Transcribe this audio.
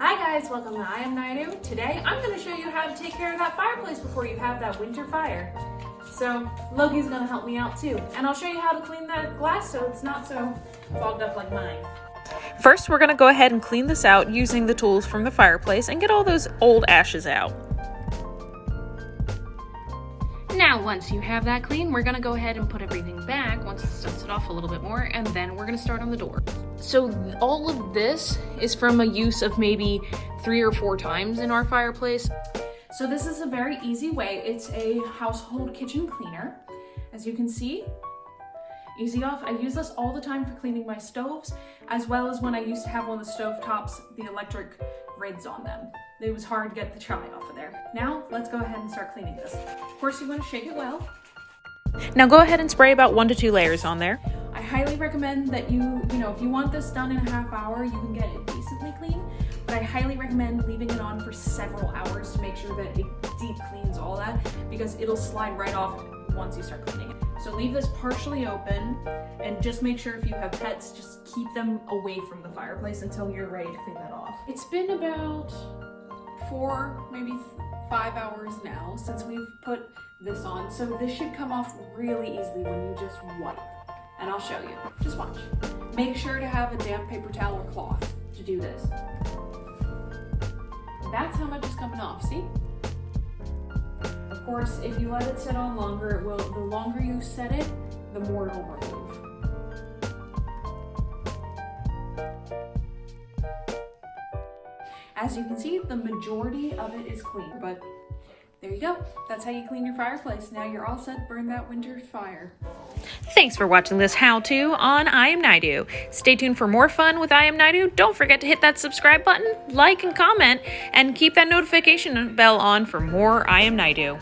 Hi guys, welcome to I Am Naidu. Today I'm going to show you how to take care of that fireplace before you have that winter fire. So Loki's going to help me out too. And I'll show you how to clean that glass so it's not so fogged up like mine. First, we're going to go ahead and clean this out using the tools from the fireplace and get all those old ashes out. Now, once you have that clean, we're going to go ahead and put everything back once it's dusted off a little bit more, and then we're going to start on the door. So all of this is from a use of maybe 3 or 4 times in our fireplace. So this is a very easy way. It's a household kitchen cleaner. As you can see, easy off. I use this all the time for cleaning my stoves, as well as when I used to have one of the stove tops, the electric grids on them. It was hard to get the chai off of there. Now, let's go ahead and start cleaning this. Of course, you want to shake it well. Now go ahead and spray about 1 to 2 layers on there. I highly recommend that you if you want this done in a half hour, you can get it decently clean, but I highly recommend leaving it on for several hours to make sure that it deep cleans all that, because it'll slide right off once you start cleaning it. So leave this partially open, and just make sure if you have pets, just keep them away from the fireplace until you're ready to clean that off. It's been about 4, maybe 5 hours now since we've put this on, so this should come off really easily when you just wipe. And I'll show you. Just watch. Make sure to have a damp paper towel or cloth to do this. That's how much is coming off, see? Of course, if you let it sit on longer, the longer you set it, the more it will remove. As you can see, the majority of it is clean, but there you go. That's how you clean your fireplace. Now you're all set, burn that winter fire. Thanks for watching this how-to on I Am Naidu. Stay tuned for more fun with I Am Naidu. Don't forget to hit that subscribe button, like and comment, and keep that notification bell on for more I Am Naidu.